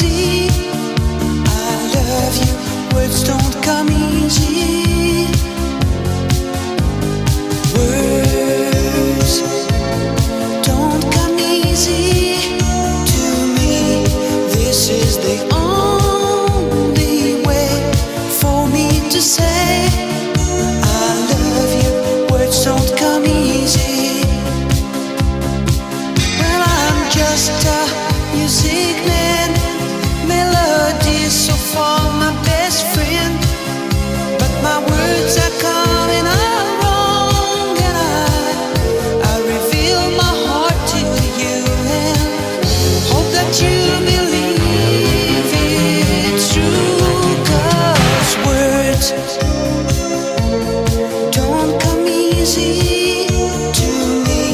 easy. I love you, words don't come easy. Words don't come easy to me. This is the only way for me to say I love you. Words don't come easy. Well, I'm just a music man. Melodies so far my best friend, but my words are coming out wrong, and I reveal my heart to you and hope that you believe it's true. 'Cause words don't come easy to me.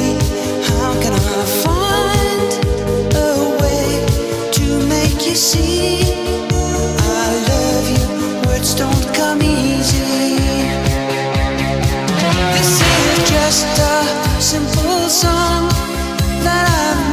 How can I find a way to make you see I love you? Words don't come easy. This is just a simple song that I've